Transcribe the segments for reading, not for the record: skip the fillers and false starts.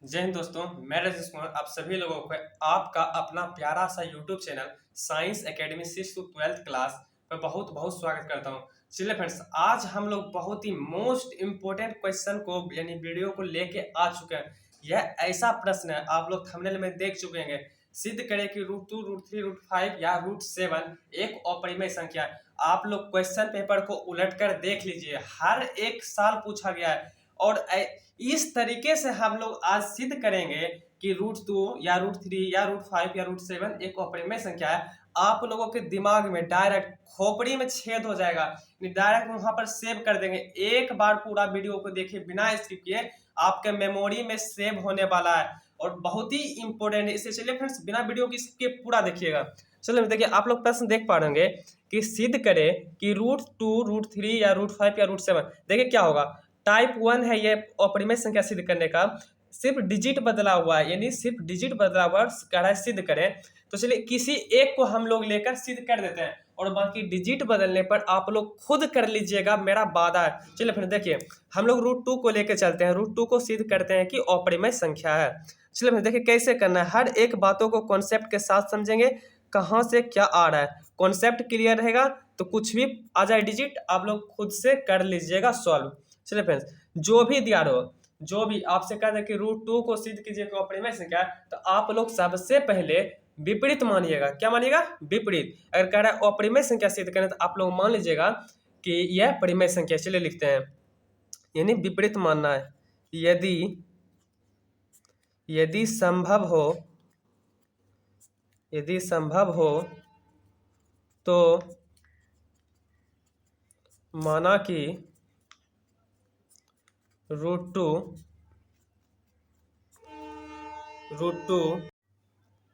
जय हिंद दोस्तों, मैं राजेश कुमार आप सभी लोगों को आपका अपना प्यारा सा YouTube channel science academy 6 to 12th class पर बहुत बहुत स्वागत करता हूं। चलिए फ्रेंड्स, आज हम लोग बहुत ही मोस्ट इम्पोर्टेंट क्वेश्चन को यानी वीडियो को लेके आ चुके हैं। यह ऐसा प्रश्न है, आप लोग थंबनेल में देख चुके हैं। सिद्ध करें कि √2, √3, √5 या √7 एक अपरिमेय संख्या है। आप लोग क्वेश्चन पेपर को उलट कर देख लीजिए, हर एक साल पूछा गया है और इस तरीके से हम लोग आज सिद्ध करेंगे कि √2 या √3 या √5 या √7 एक अपरिमेय संख्या है। आप लोगों के दिमाग में डायरेक्ट खोपड़ी में छेद हो जाएगा, डायरेक्ट वहां पर सेव कर देंगे। एक बार पूरा वीडियो को देखिए बिना स्किप किए, आपके मेमोरी में सेव होने वाला है और बहुत ही इंपॉर्टेंट है। इससे चलिए फ्रेंड्स, बिना वीडियो की स्किप पूरा देखिएगा। चलिए देखिए, आप लोग प्रश्न देख पा रहे होंगे कि सिद्ध करें कि √2, √3 या √5 या √7। देखिए क्या होगा। टाइप 1 है ये अपरिमेय संख्या सिद्ध करने का, सिर्फ डिजिट बदला हुआ है, यानी सिर्फ डिजिट बदला हुआ है सिद्ध करें। तो चलिए किसी एक को हम लोग लेकर सिद्ध कर देते हैं और बाकी डिजिट बदलने पर आप लोग खुद कर लीजिएगा, मेरा वादा है। चलिए फिर देखिए, हम लोग √2 को लेकर चलते हैं, √2 को सिद्ध करते हैं कि अपरिमेय संख्या है। चलिए फिर देखिए कैसे करना है। हर एक बातों को कॉन्सेप्ट के साथ समझेंगे, कहाँ से क्या आ रहा है। कॉन्सेप्ट क्लियर रहेगा तो कुछ भी आ जाए डिजिट आप लोग खुद से कर लीजिएगा सॉल्व। चलिए फ्रेंड्स, जो भी दिया रहो, जो भी आपसे कह दे कि √2 को सिद्ध कीजिए तो अपरिमेय संख्या, तो आप लोग सबसे पहले विपरीत मानिएगा। क्या मानिएगा? विपरीत। अगर कह रहा है अपरिमेय संख्या सिद्ध करें तो आप लोग मान लीजिएगा कि यह परिमेय संख्या। चलिए लिखते हैं, यानी विपरीत मानना है। यदि संभव हो तो माना कि √2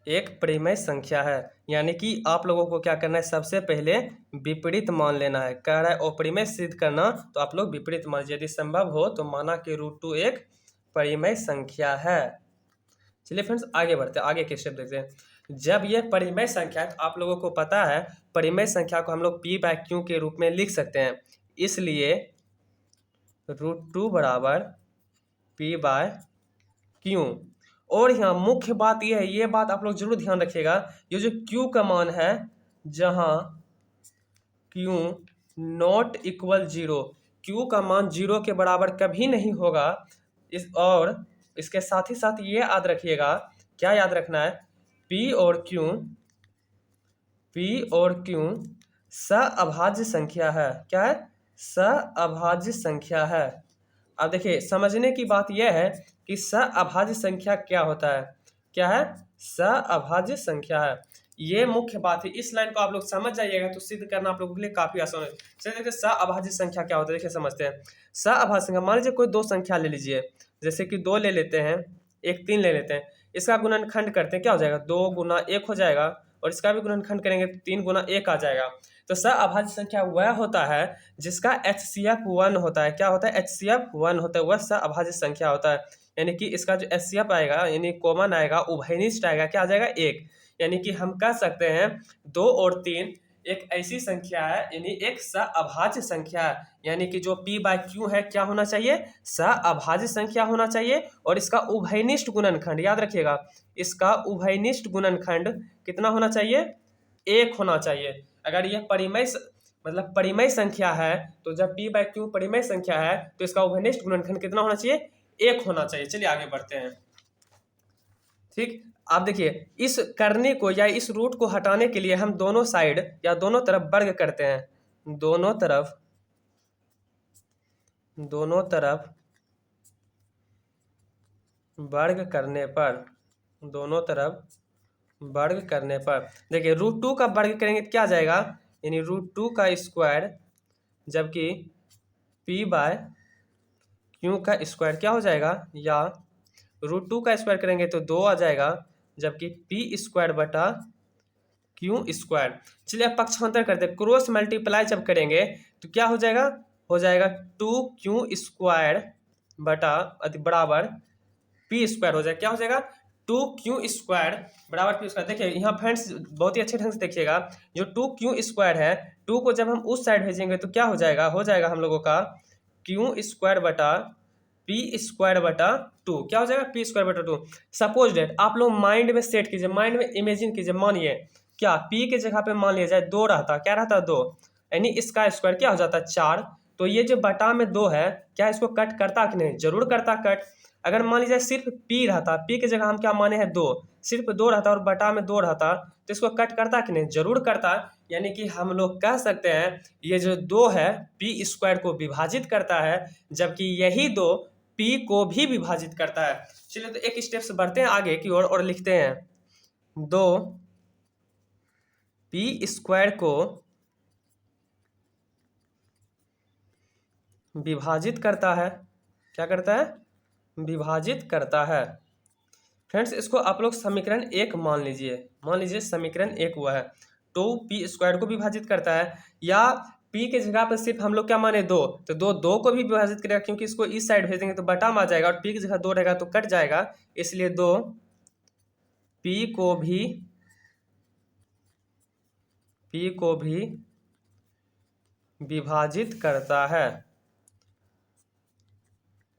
एक परिमेय संख्या है। यानी कि आप लोगों को क्या करना है, सबसे पहले विपरीत मान लेना है। कह रहा है अपरिमेय सिद्ध करना तो आप लोग विपरीत मान लीजिए। यदि संभव हो तो माना कि √2 एक परिमेय संख्या है। चलिए फ्रेंड्स, आगे बढ़ते हैं, आगे के स्टेप देखते हैं। जब यह परिमेय संख्या है तो आप लोगों को पता है परिमेय संख्या को हम लोग p/q के रूप में लिख सकते हैं। इसलिए √2 बराबर p/q। और यहाँ मुख्य बात यह है, ये बात आप लोग जरूर ध्यान रखिएगा, ये जो q का मान है, जहाँ q नॉट इक्वल 0, q का मान 0 के बराबर कभी नहीं होगा। और इसके साथ ही साथ ये याद रखिएगा, क्या याद रखना है, p और q सअभाज्य संख्या है। क्या है? सअभाज्य संख्या है। अब देखिए, समझने की बात यह है कि सअभाज्य संख्या क्या होता है। क्या है? सअभाज्य संख्या है, ये मुख्य बात है। इस लाइन को आप लोग समझ जाइएगा तो सिद्ध करना आप लोगों के लिए काफी आसान है। चलिए देखिए, सअभाज्य संख्या क्या होता है, देखिए समझते हैं। सअभाज्य संख्या, मान लीजिए कोई दो संख्या ले लीजिए, जैसे कि 2 ले लेते हैं, एक 3 ले लेते हैं। इसका गुणनखंड करते हैं, क्या हो जाएगा, 2 गुना 1 हो जाएगा, और इसका भी गुणनखंड करेंगे तो 3 गुना 1 आ जाएगा। तो सअभाज्य संख्या वह होता है जिसका HCF 1 होता है। क्या होता है? HCF 1 होता है, वह सअभाज्य संख्या होता है। यानी कि इसका जो HCF आएगा, यानी कॉमन आएगा, उभयनिष्ठ आएगा, क्या आ जाएगा, 1। यानी कि हम कह सकते हैं 2 और 3 एक ऐसी संख्या है, यानी एक सअभाज्य संख्या है। यानी कि जो p/q है क्या होना चाहिए, सअभाज्य संख्या होना चाहिए। और इसका उभयनिष्ठ गुणनखंड याद रखिएगा, इसका उभयनिष्ठ गुणनखंड कितना होना चाहिए, 1 होना चाहिए। अगर यह परिमेय संख्या है तो जब p/q परिमेय संख्या है तो इसका उभयनिष्ठ गुणनखंड कितना होना चाहिए, 1 होना चाहिए। चलिए आगे बढ़ते हैं। ठीक, आप देखिए, इस करने को या इस रूट को हटाने के लिए हम दोनों साइड या दोनों तरफ वर्ग करते हैं। दोनों तरफ वर्ग करने पर देखिए, √2 का वर्ग करेंगे तो क्या आ जाएगा, यानी √2 का स्क्वायर, जबकि p/q का स्क्वायर क्या हो जाएगा, या √2 का स्क्वायर करेंगे तो 2 आ जाएगा, जबकि p² बटा q स्क्वायर। चलिए अब पक्षांतर करते हैं, क्रॉस मल्टीप्लाई जब करेंगे तो क्या हो जाएगा, 2q स्क्वायर बटा बराबर p² हो जाएगा। क्या हो जाएगा, 2q स्क्वायर बराबर p स्क्वायर। देखिए यहाँ फ्रेंड्स, बहुत ही अच्छे ढंग से देखिएगा, जो 2q स्क्वायर है, 2 को जब हम उस साइड भेजेंगे तो क्या हो जाएगा हम लोगों का q² बटा पी स्क्वायर बटा 2 क्या हो जाएगा, पी स्क्वायर बटा 2। सपोज डेट आप लोग माइंड में सेट कीजिए, माइंड में इमेजिन कीजिए, मानिए क्या पी के जगह पे मान लिया जाए 2 रहता, क्या रहता 2, यानी इसका स्क्वायर क्या हो जाता 4। तो ये जो बटा में 2 है क्या इसको कट करता कि नहीं, जरूर करता कट। अगर मान लीजिए सिर्फ पी रहता, पी की जगह हम क्या माने हैं 2, सिर्फ 2 रहता और बटा में 2 रहता तो इसको कट करता कि नहीं, जरूर करता। यानी कि हम लोग कह सकते हैं ये जो 2 है पी स्क्वायर को विभाजित करता है, जबकि यही 2 पी को भी विभाजित करता है। चलिए तो एक स्टेप से बढ़ते हैं आगे की ओर और लिखते हैं 2 पी स्क्वायर को विभाजित करता है, क्या करता है, विभाजित करता है। फ्रेंड्स इसको आप लोग समीकरण 1 मान लीजिए, मान लीजिए समीकरण 1 हुआ है, 2 पी स्क्वायर को विभाजित करता है, या पी के जगह पर सिर्फ हम लोग क्या माने 2, तो 2 को भी विभाजित करेगा, क्योंकि इसको इस साइड भेजेंगे तो बटा में आ जाएगा और पी की जगह 2 रहेगा तो कट जाएगा, इसलिए 2 पी को भी विभाजित करता है,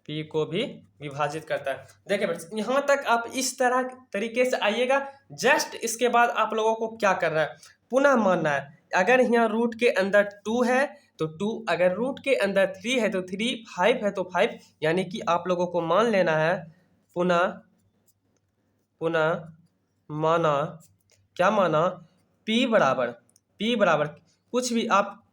पी को भी विभाजित करता है। देखिए बच्चे यहाँ तक आप इस तरीके से आइएगा। जस्ट इसके बाद आप लोगों को क्या करना है, पुनः मानना है, अगर यहाँ रूट के अंदर 2 है तो 2, अगर रूट के अंदर 3 है तो 3, 5 है तो 5, यानी कि आप लोगों को मान लेना है, पुनः माना, क्या माना, P बराबर कुछ भी आप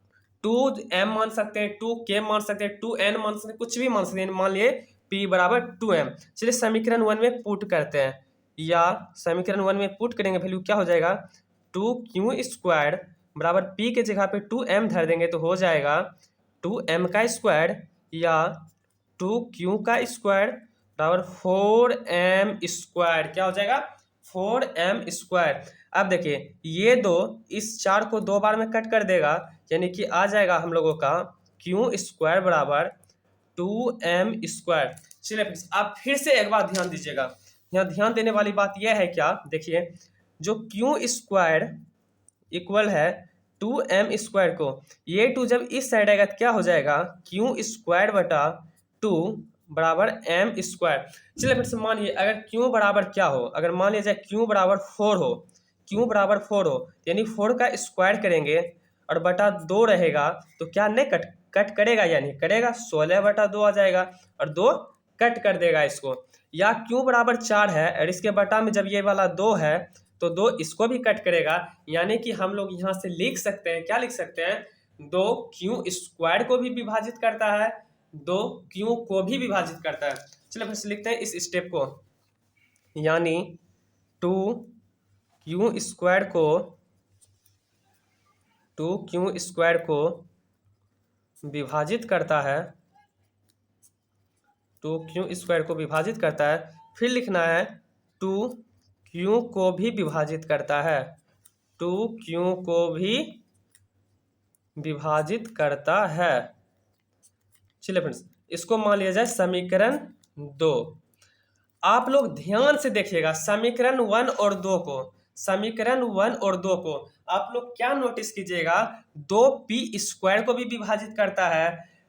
2m मान सकते हैं, 2k मान सकते हैं, 2n मान सकते हैं, कुछ भी मान सकते हैं, मान लिए P बराबर 2m। चलिए समीकरण 1 में पुट करते हैं, या समीकरण 1 में पुट करेंगे, वैल्यू क्या हो जाएगा 2q स्क्वायर बराबर P के जगह पे 2m धर देंगे तो हो जाएगा 2m का स्क्वायर या 2q का स्क्वायर बराबर 4m स्क्वायर, क्या हो जाएगा 4m स्क्वायर। अब देखिए ये 2 इस 4 को 2 बार में कट कर देगा, यानी कि आ जाएगा हम लोगों का q स्क्वायर बराबर 2m स्क्वायर। चलिए आप फिर से एक बार ध्यान दीजिएगा, यहाँ ध्यान देने वाली बात यह है क्या, देखिए जो q स्क्वायर इक्वल है 2m स्क्वायर को, ये 2 जब इस साइड आएगा तो क्या हो जाएगा q स्क्वायर बटा 2 बराबर m स्क्वायर। चलिए फिर से मानिए अगर q बराबर क्या हो, अगर मान लिया जाए q बराबर 4 हो, q बराबर 4 हो, यानी 4 का स्क्वायर करेंगे और बटा 2 रहेगा तो क्या नहीं कट करेगा, यानी करेगा 16 बटा 2 आ जाएगा और 2 कट कर देगा इसको। या q बराबर 4 है और इसके बटा में जब ये वाला 2 है तो 2 इसको भी कट करेगा, यानी कि हम लोग यहाँ से लिख सकते हैं, क्या लिख सकते हैं, 2q स्क्वायर को भी विभाजित करता है, 2q को भी विभाजित करता है। चलिए फिर से लिखते हैं इस स्टेप को, यानी 2q स्क्वायर को विभाजित करता है, 2q स्क्वायर को विभाजित करता है। फिर लिखना है 2q को भी विभाजित करता है, 2q को भी विभाजित करता है। चलिए फ्रेंड्स इसको मान लिया जाए समीकरण 2। आप लोग ध्यान से देखिएगा समीकरण 1 और 2 को, समीकरण 1 और 2 को आप लोग क्या नोटिस कीजिएगा, 2p स्क्वायर को भी विभाजित करता है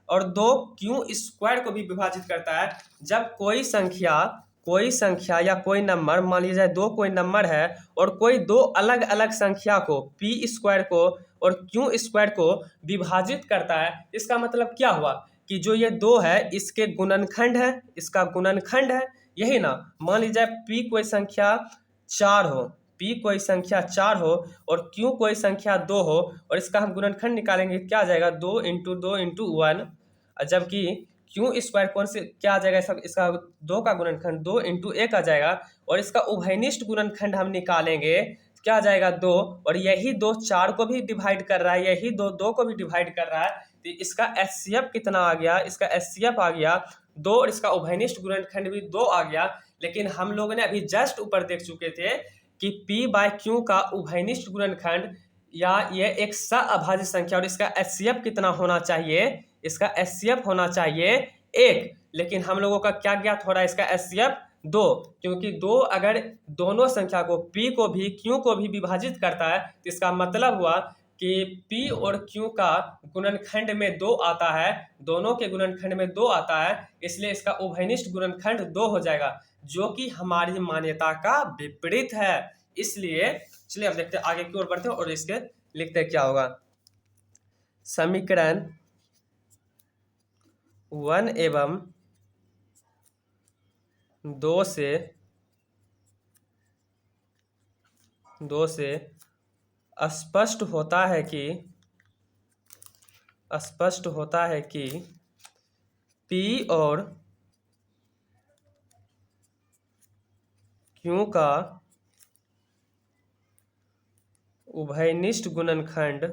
और 2q स्क्वायर को भी विभाजित करता है। जब कोई संख्या या कोई नंबर, मान लीजिए जाए 2 कोई नंबर है और कोई 2 अलग अलग संख्या को p स्क्वायर को और q स्क्वायर को विभाजित करता है, इसका मतलब क्या हुआ कि जो ये 2 है इसके गुणनखंड है, इसका गुणनखंड है, यही ना। मान लीजिए p कोई संख्या 4 हो, p कोई संख्या 4 हो और q कोई संख्या 2 हो और इसका हम गुणनखंड निकालेंगे, क्या आ जाएगा 2 × 2 × 1, जबकि q स्क्वायर कौन से क्या आ जाएगा, इसका 2 का गुणनखंड 2 × 1 आ जाएगा और इसका उभयनिष्ठ गुणनखंड हम निकालेंगे, क्या आ जाएगा 2, और यही 2 4 को भी डिवाइड कर रहा है, यही 2 को भी डिवाइड कर रहा है, तो इसका HCF कितना आ गया, इसका HCF आ गया 2 और इसका उभयनिष्ठ गुणनखंड भी 2 आ गया। लेकिन हम लोग ने अभी जस्ट ऊपर देख चुके थे कि p/q का उभयनिष्ठ गुणनखंड या ये एक सअभाज्य संख्या और इसका HCF कितना होना चाहिए, इसका HCF होना चाहिए 1, लेकिन हम लोगों का क्या ज्ञात हो रहा है, इसका HCF 2, क्योंकि 2 अगर दोनों संख्या को p को भी q को भी विभाजित करता है तो इसका मतलब हुआ कि P और Q का गुणनखंड में 2 आता है, दोनों के गुणनखंड में 2 आता है, इसलिए इसका उभयनिष्ठ गुणनखंड 2 हो जाएगा, जो कि हमारी मान्यता का विपरीत है। इसलिए चलिए अब देखते हैं, आगे की ओर बढ़ते हैं और इसके लिखते हैं क्या होगा। समीकरण 1 एवं 2 से स्पष्ट होता है कि P और Q का उभयनिष्ठ गुणनखंड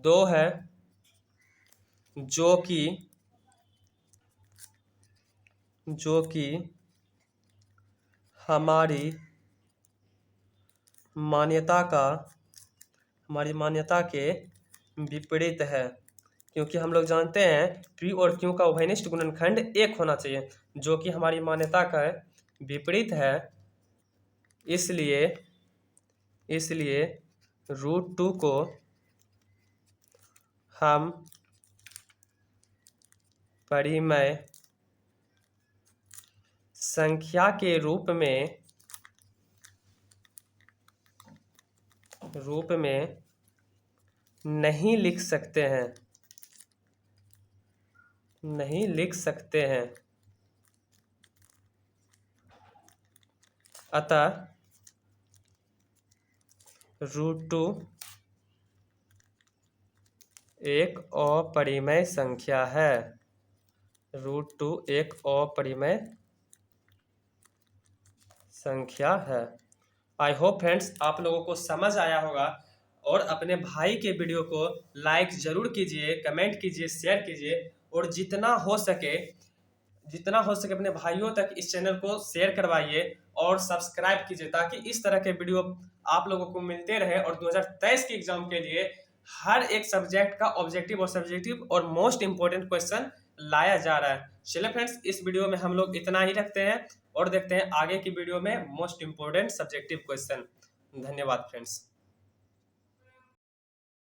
2 है, जो कि हमारी मान्यता के विपरीत है, क्योंकि हम लोग जानते हैं P और Q का उभयनिष्ठ गुणनखंड 1 होना चाहिए, जो कि हमारी मान्यता का विपरीत है। इसलिए √2 को हम परिमेय संख्या के रूप में नहीं लिख सकते हैं। अतः √2 एक अपरिमेय संख्या है। √2 एक अपरिमेय संख्या है। आई होप फ्रेंड्स आप लोगों को समझ आया होगा, और अपने भाई के वीडियो को लाइक जरूर कीजिए, कमेंट कीजिए, शेयर कीजिए, और जितना हो सके अपने भाइयों तक इस चैनल को शेयर करवाइए और सब्सक्राइब कीजिए, ताकि इस तरह के वीडियो आप लोगों को मिलते रहे। और 2023 के एग्जाम के लिए हर एक सब्जेक्ट का ऑब्जेक्टिव और मोस्ट इंपोर्टेंट क्वेश्चन लाया जा रहा है। चलिए फ्रेंड्स, इस वीडियो में हम लोग इतना ही रखते हैं और देखते हैं आगे की वीडियो में मोस्ट इंपोर्टेंट सब्जेक्टिव क्वेश्चन। धन्यवाद फ्रेंड्स।